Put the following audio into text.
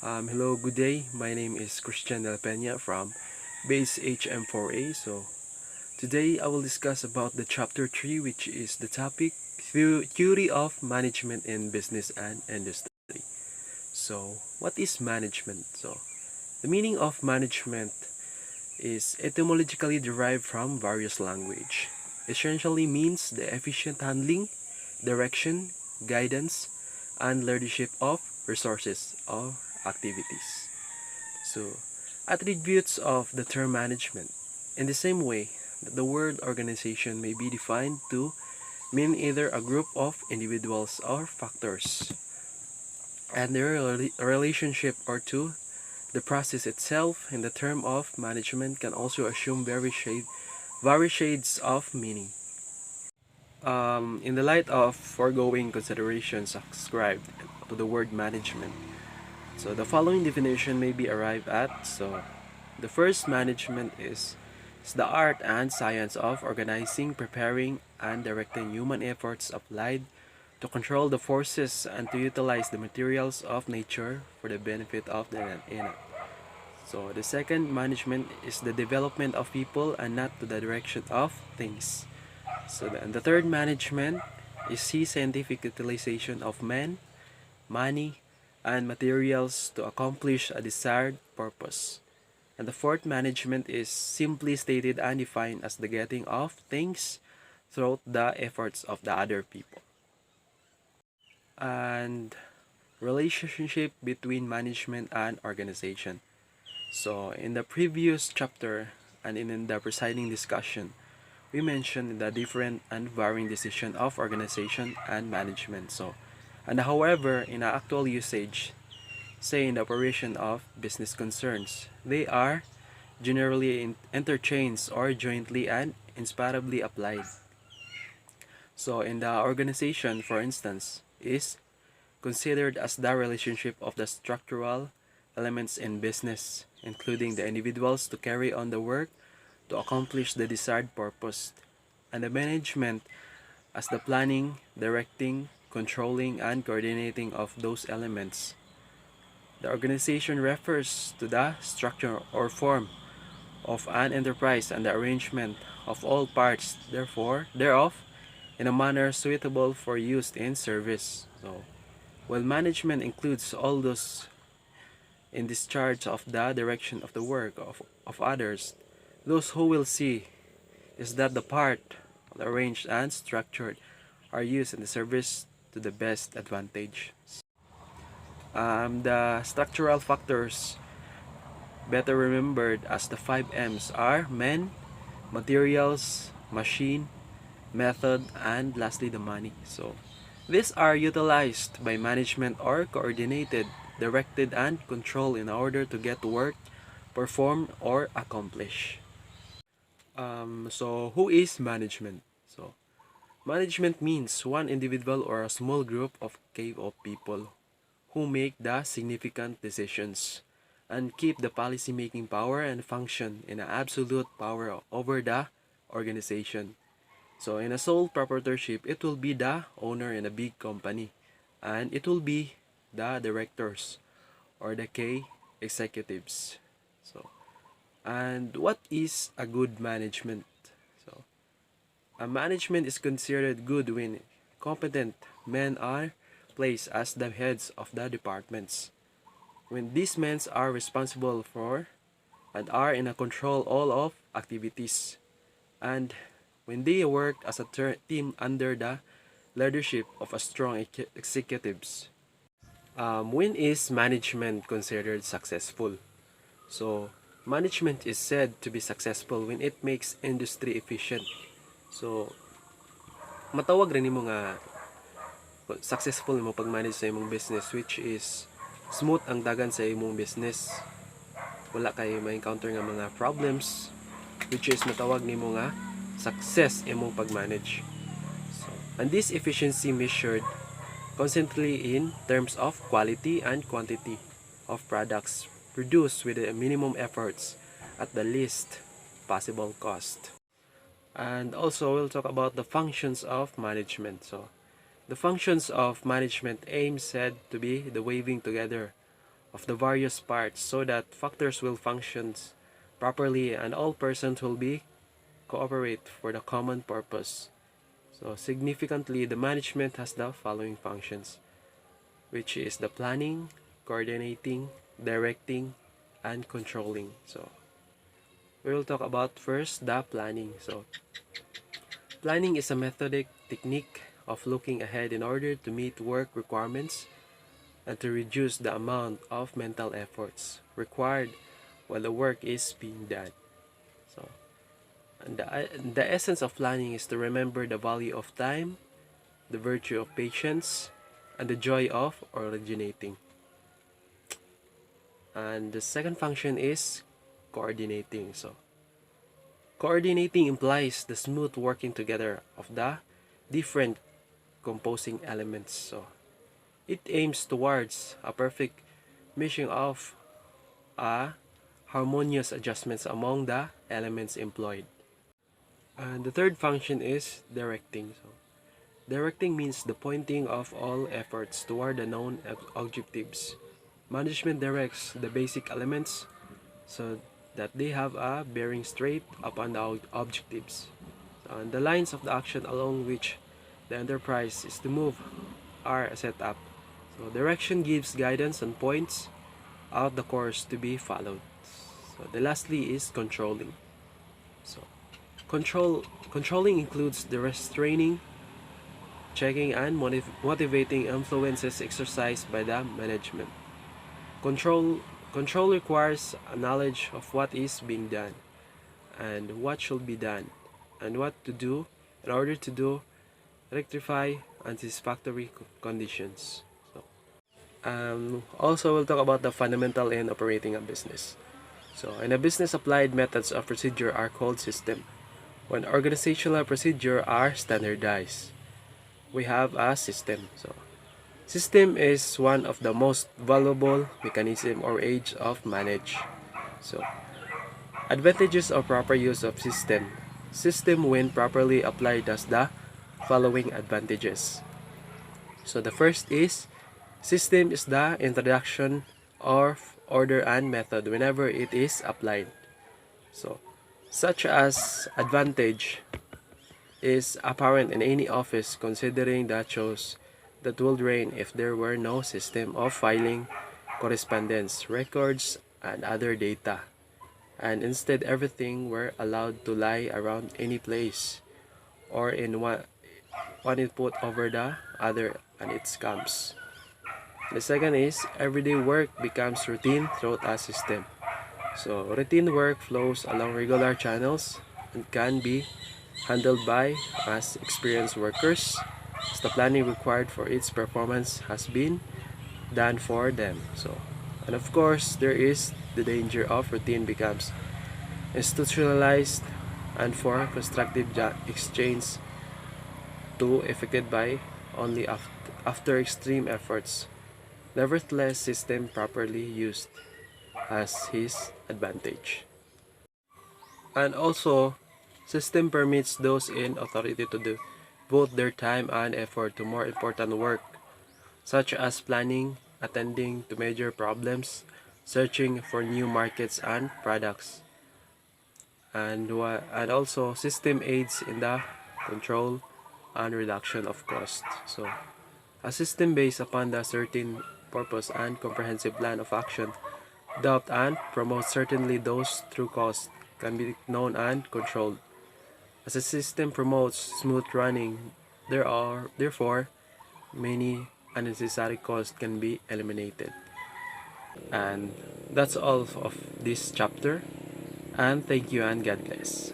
Hello, good day. My name is Christian Del Peña from Base HM4A. So, today I will discuss about the Chapter 3, which is the topic Theory of Management in Business and Industry. So, what is management? So, the meaning of management is etymologically derived from various language. Essentially means the efficient handling, direction, guidance, and leadership of resources or activities. So, attributes of the term management. In the same way that the word organization may be defined to mean either a group of individuals or factors, and their relationship or to the process itself in the term of management can also assume various shades of meaning. In the light of foregoing considerations ascribed to the word management, so the following definition may be arrived at. So the first management is the art and science of organizing, preparing, and directing human efforts applied to control the forces and to utilize the materials of nature for the benefit of the inanimate. So the second management is the development of people and not to the direction of things. So the third management is the scientific utilization of men, money, and materials to accomplish a desired purpose. And the fourth management is simply stated and defined as the getting of things through the efforts of the other people. And relationship between management and organization. So in the previous chapter and in the preceding discussion, we mentioned the different and varying decision of organization and management. So, and however, in actual usage, say in the operation of business concerns, they are generally interchanged or jointly and inseparably applied. So in the organization, for instance, is considered as the relationship of the structural elements in business, including the individuals to carry on the work to accomplish the desired purpose, and the management as the planning, directing, controlling, and coordinating of those elements. The organization refers to the structure or form of an enterprise and the arrangement of all parts thereof in a manner suitable for use in service. So, while management includes all those in discharge of the direction of the work of others, those who will see is that the part arranged and structured are used in the service to the best advantage. The structural factors, better remembered as the 5 M's, are men, materials, machine, method, and lastly the money. So these are utilized by management or coordinated, directed, and controlled in order to get work performed or accomplished. So who is management? So management means one individual or a small group of people who make the significant decisions and keep the policy-making power and function in an absolute power over the organization. So in a sole proprietorship, it will be the owner in a big company, and it will be the directors or the key executives. So, and what is a good management? So, a management is considered good when competent men are placed as the heads of the departments. When these men are responsible for and are in a control all of activities, and when they work as a team under the leadership of a strong executives. When is management considered successful? So, management is said to be successful when it makes industry efficient. So, matawag rin mo nga successful mo pag-manage sa imong business, which is smooth ang dagan sa imong business. Wala kay ma-encounter nga mga problems, which is matawag nimo nga success imong pag-manage. So, and this efficiency measured constantly in terms of quality and quantity of products produced with the minimum efforts at the least possible cost. And also we'll talk about the functions of management. So the functions of management aim said to be the weaving together of the various parts so that factors will function properly and all persons will be cooperate for the common purpose. So significantly, the management has the following functions, which is the planning, coordinating, directing, and controlling. So we will talk about first the planning. So planning is a methodic technique of looking ahead in order to meet work requirements and to reduce the amount of mental efforts required while the work is being done. So, and the essence of planning is to remember the value of time, the virtue of patience, and the joy of originating. And the second function is coordinating. So, coordinating implies the smooth working together of the different composing elements. So, it aims towards a perfect meshing of a harmonious adjustments among the elements employed. And the third function is directing. So, directing means the pointing of all efforts toward the known objectives. Management directs the basic elements so that they have a bearing straight upon the objectives. And the lines of the action along which the enterprise is to move are set up. So direction gives guidance and points out the course to be followed. So the lastly is controlling. So controlling includes the restraining, checking, and motivating influences exercised by the management. Control requires a knowledge of what is being done and what should be done and what to do in order to rectify unsatisfactory conditions. So, also, we'll talk about the fundamental in operating a business. So, in a business, applied methods of procedure are called system. When organizational procedure are standardized, we have a system. So, system is one of the most valuable mechanism or aids of manage. So, advantages of proper use of system. System when properly applied has the following advantages. So the first is system is the introduction of order and method whenever it is applied. So such as advantage is apparent in any office considering the chaos that would reign if there were no system of filing, correspondence, records, and other data, and instead everything were allowed to lie around any place or in one it put over the other and it comes. The second is everyday work becomes routine throughout a system. So routine work flows along regular channels and can be handled by as experienced workers as the planning required for its performance has been done for them. So, and of course there is the danger of routine becomes institutionalized and for constructive exchange to effected by only after extreme efforts. Nevertheless, system properly used has his advantage. And also, system permits those in authority to devote their time and effort to more important work, such as planning, attending to major problems, searching for new markets and products. And also, system aids in the control and reduction of cost. So, a system based upon the certain purpose and comprehensive plan of action doubt and promote certainly those through cost can be known and controlled. As a system promotes smooth running, there are therefore many unnecessary costs can be eliminated. And that's all of this chapter. And thank you and God bless.